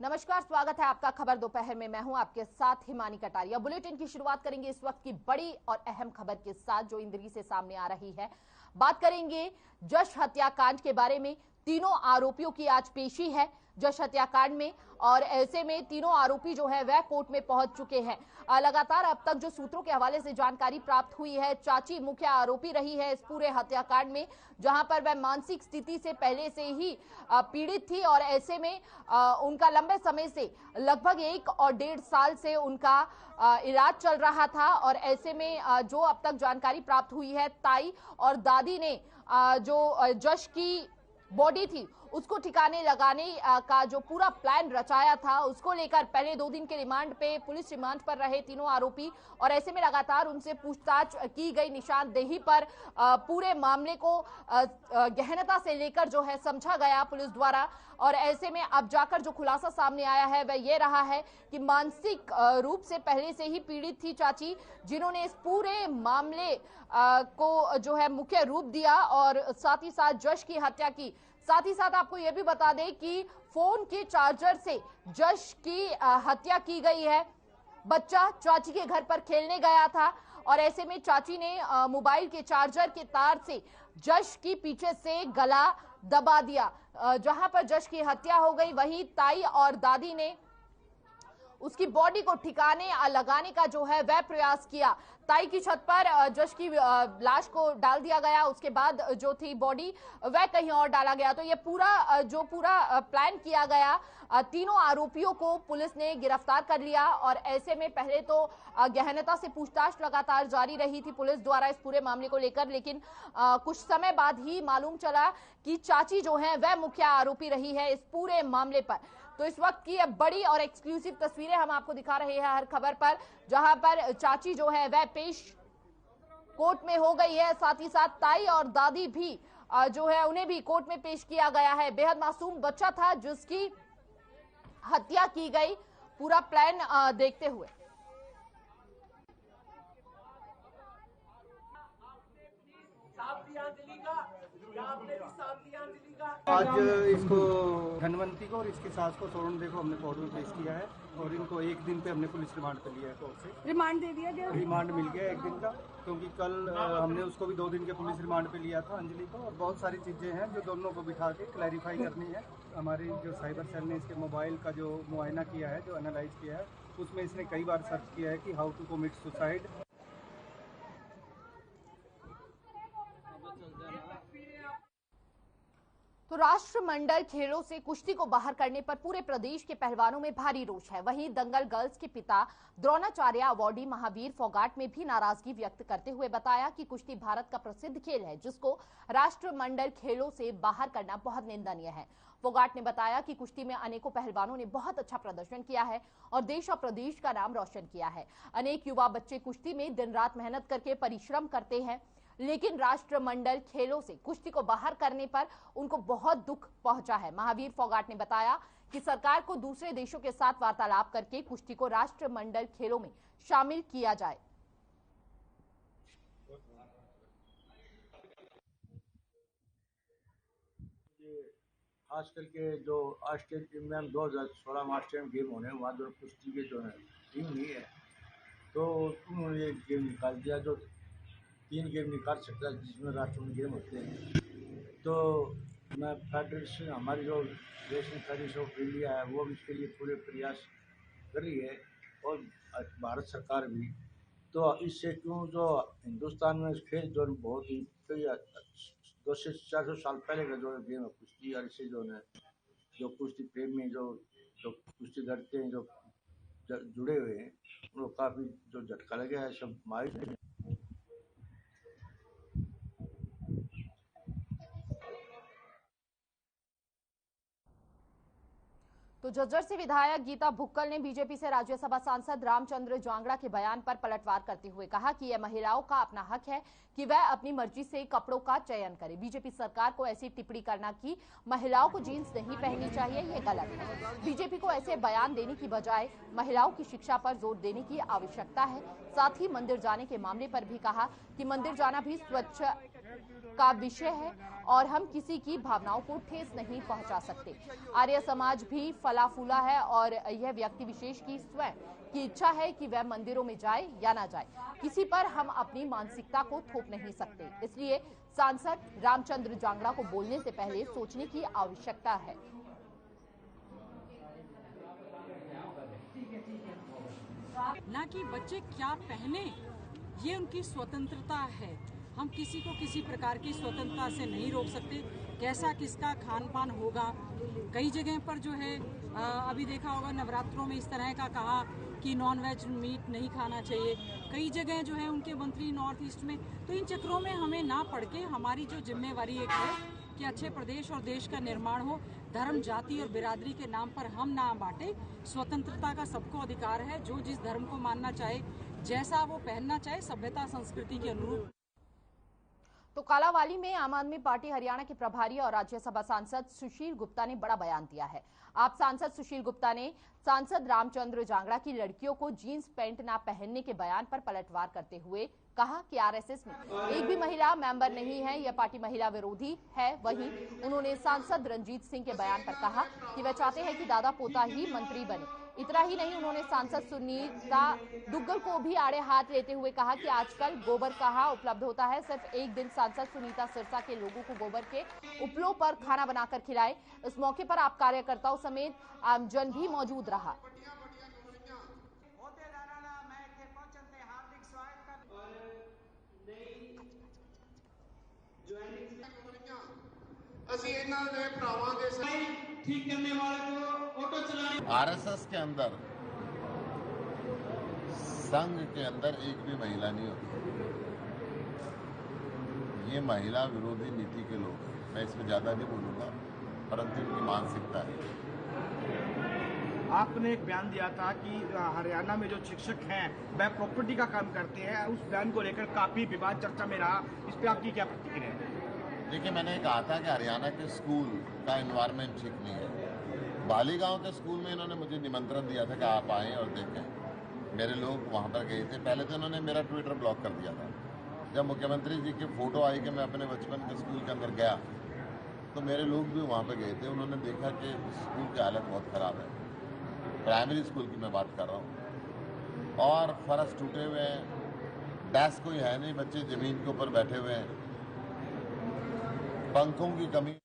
नमस्कार, स्वागत है आपका खबर दोपहर में। मैं हूं आपके साथ हिमानी कटारिया। बुलेटिन की शुरुआत करेंगे इस वक्त की बड़ी और अहम खबर के साथ जो इंद्री से सामने आ रही है। बात करेंगे जश हत्याकांड के बारे में। तीनों आरोपियों की आज पेशी है जश हत्याकांड में और ऐसे में तीनों आरोपी जो है वह कोर्ट में पहुंच चुके हैं। लगातार अब तक जो सूत्रों के हवाले से जानकारी प्राप्त हुई है, चाची मुख्य आरोपी रही है इस पूरे हत्याकांड में, जहां पर वह मानसिक स्थिति से पहले से ही पीड़ित थी और ऐसे में उनका लंबे समय से लगभग 1 और 1.5 साल से उनका इलाज चल रहा था। और ऐसे में जो अब तक जानकारी प्राप्त हुई है, ताई और दादी ने जो जश की बॉडी थी उसको ठिकाने लगाने का जो पूरा प्लान रचाया था, उसको लेकर पहले 2 दिन के रिमांड पे पुलिस रिमांड पर रहे तीनों आरोपी और ऐसे में लगातार उनसे पूछताछ की गई। निशानदेही पर पूरे मामले को गहनता से लेकर जो है समझा गया पुलिस द्वारा। और ऐसे में अब जाकर जो खुलासा सामने आया है वह ये रहा है कि मानसिक रूप से पहले से ही पीड़ित थी चाची, जिन्होंने इस पूरे मामले को जो है मुख्य रूप दिया और साथ ही साथ जश की हत्या की। साथ ही साथ आपको यह भी बता दें कि फोन के चार्जर से जश की हत्या की गई है। बच्चा चाची के घर पर खेलने गया था और ऐसे में चाची ने मोबाइल के चार्जर के तार से जश की पीछे से गला दबा दिया। जहां पर जश की हत्या हो गई, वहीं ताई और दादी ने उसकी बॉडी को ठिकाने लगाने का जो है वह प्रयास किया। ताई की छत पर जश की लाश को डाल दिया गया, उसके बाद जो थी बॉडी वह कहीं और डाला गया। तो ये पूरा प्लान किया गया। तीनों आरोपियों को पुलिस ने गिरफ्तार कर लिया और ऐसे में पहले तो गहनता से पूछताछ लगातार जारी रही थी पुलिस द्वारा इस पूरे मामले को लेकर, लेकिन कुछ समय बाद ही मालूम चला कि चाची जो है वह मुख्य आरोपी रही है इस पूरे मामले पर। तो इस वक्त की बड़ी और एक्सक्लूसिव तस्वीरें हम आपको दिखा रहे हैं हर खबर पर, जहां पर चाची जो है वह पेश कोर्ट में हो गई है। साथ ही साथ ताई और दादी भी जो है उन्हें भी कोर्ट में पेश किया गया है। बेहद मासूम बच्चा था जिसकी हत्या की गई, पूरा प्लान देखते हुए। आज इसको धनवंती को और इसकी सास को सोनदे को हमने कोर्ट में पेश किया है और इनको 1 दिन पे हमने पुलिस रिमांड पे लिया है। कोर्ट से रिमांड दे दिया गया, रिमांड मिल गया 1 दिन का, क्योंकि कल हमने उसको भी 2 दिन के पुलिस रिमांड पे लिया था, अंजलि को। और बहुत सारी चीजें हैं जो दोनों को बिठा के क्लैरिफाई करनी है। हमारी जो साइबर सेल ने इसके मोबाइल का जो मुआयना किया है, जो एनालाइज किया है, उसमें इसने कई बार सर्च किया है कि हाउ टू कमिट सुसाइड। तो राष्ट्रमंडल खेलों से कुश्ती को बाहर करने पर पूरे प्रदेश के पहलवानों में भारी रोष है। वहीं दंगल गर्ल्स के पिता द्रोणाचार्य अवॉर्डी महावीर फोगाट ने भी नाराजगी व्यक्त करते हुए बताया कि कुश्ती भारत का प्रसिद्ध खेल है, जिसको राष्ट्रमंडल खेलों से बाहर करना बहुत निंदनीय है। फोगाट ने बताया कि कुश्ती में अनेकों पहलवानों ने बहुत अच्छा प्रदर्शन किया है और देश और प्रदेश का नाम रोशन किया है। अनेक युवा बच्चे कुश्ती में दिन रात मेहनत करके परिश्रम करते हैं, लेकिन राष्ट्रमंडल खेलों से कुश्ती को बाहर करने पर उनको बहुत दुख पहुंचा है। महावीर फोगाट ने बताया कि सरकार को दूसरे देशों के साथ वार्तालाप करके कुश्ती को राष्ट्रमंडल खेलों में शामिल किया जाए। खास करके जो ऑस्ट्रेलिया में 2016 में ऑस्ट्रेलियन गेम होने, वहाँ जो कुश्ती के जो है टीम नहीं है, तो उन्होंने ये गेम निकाल दिया जो 3 गेम निकाल सकता है जिसमें राष्ट्रमंडल गेम होते हैं। तो मैं फेडरेशन, हमारी जो नेशनल फेडरेशन ऑफ इंडिया है, वो भी इसके लिए पूरे प्रयास कर रही है और भारत सरकार भी। तो इससे क्यों जो हिंदुस्तान में खेल जो बहुत ही 200-400 साल पहले का जो गेम है कुश्ती, और इससे जो है जो कुश्ती प्रेमी जो कुश्ती लड़ते हैं, जो जुड़े हुए हैं, उनको काफ़ी जो झटका लगा है, सब मायूस है। तो झज्जर से विधायक गीता भुक्कल ने बीजेपी से राज्यसभा सांसद रामचंद्र जांगड़ा के बयान पर पलटवार करते हुए कहा कि यह महिलाओं का अपना हक है कि वह अपनी मर्जी से कपड़ों का चयन करे। बीजेपी सरकार को ऐसी टिप्पणी करना कि महिलाओं को जींस नहीं पहननी चाहिए, ये गलत है। बीजेपी को ऐसे बयान देने की बजाय महिलाओं की शिक्षा पर जोर देने की आवश्यकता है। साथ ही मंदिर जाने के मामले पर भी कहा कि मंदिर जाना भी स्वच्छ का विषय है और हम किसी की भावनाओं को ठेस नहीं पहुंचा सकते। आर्य समाज भी फला फूला है और यह व्यक्ति विशेष की स्वयं की इच्छा है कि वह मंदिरों में जाए या ना जाए। किसी पर हम अपनी मानसिकता को थोप नहीं सकते, इसलिए सांसद रामचंद्र जांगड़ा को बोलने से पहले सोचने की आवश्यकता है। ना कि बच्चे क्या पहने, ये उनकी स्वतंत्रता है। हम किसी को किसी प्रकार की स्वतंत्रता से नहीं रोक सकते। कैसा किसका खान पान होगा, कई जगह पर जो है अभी देखा होगा नवरात्रों में इस तरह का कहा कि नॉन वेज मीट नहीं खाना चाहिए। कई जगह जो है उनके मंत्री नॉर्थ ईस्ट में, तो इन चक्रों में हमें ना पड़ के हमारी जो जिम्मेवारी एक है कि अच्छे प्रदेश और देश का निर्माण हो, धर्म जाति और बिरादरी के नाम पर हम ना बांटे। स्वतंत्रता का सबको अधिकार है, जो जिस धर्म को मानना चाहे, जैसा वो पहनना चाहे, सभ्यता संस्कृति के अनुरूप। तो कालावाली में आम आदमी पार्टी हरियाणा के प्रभारी और राज्यसभा सांसद सुशील गुप्ता ने बड़ा बयान दिया है। आप सांसद सुशील गुप्ता ने सांसद रामचंद्र जांगड़ा की लड़कियों को जीन्स पैंट ना पहनने के बयान पर पलटवार करते हुए कहा कि आरएसएस में एक भी महिला मेंबर नहीं है, यह पार्टी महिला विरोधी है। वहीं उन्होंने सांसद रंजीत सिंह के बयान पर कहा कि वह चाहते हैं कि दादा पोता ही मंत्री बने। इतना ही नहीं, उन्होंने सांसद सुनीता दुग्गल को भी आड़े हाथ लेते हुए कहा कि आजकल गोबर कहाँ उपलब्ध होता है। सिर्फ एक दिन सांसद सुनीता सिरसा के लोगों को गोबर के उपलों पर खाना बनाकर खिलाए। इस मौके पर आप कार्यकर्ताओं समेत आमजन भी मौजूद रहा। आरएसएस के अंदर, संघ के अंदर एक भी महिला नहीं होती। ये महिला विरोधी नीति के लोग हैं। मैं इसमें ज्यादा नहीं बोलूंगा, परंतु इनकी मानसिकता है। आपने एक बयान दिया था कि हरियाणा में जो शिक्षक हैं वह प्रॉपर्टी का काम करते हैं। उस बयान को लेकर काफी विवाद चर्चा में रहा, इस पर आपकी क्या प्रतिक्रिया है? देखिए, मैंने कहा था कि हरियाणा के स्कूल का एनवायरनमेंट ठीक नहीं है। बालीगांव के स्कूल में इन्होंने मुझे निमंत्रण दिया था कि आप आएँ और देखें। मेरे लोग वहाँ पर गए थे। पहले तो इन्होंने मेरा ट्विटर ब्लॉक कर दिया था। जब मुख्यमंत्री जी की फोटो आई कि मैं अपने बचपन के स्कूल के अंदर गया, तो मेरे लोग भी वहाँ पर गए थे। उन्होंने देखा कि स्कूल की हालत बहुत ख़राब है। प्राइमरी स्कूल की मैं बात कर रहा हूँ, और फर्श टूटे हुए हैं, डेस्क कोई है नहीं, बच्चे ज़मीन के ऊपर बैठे हुए हैं, पंखों की कमी।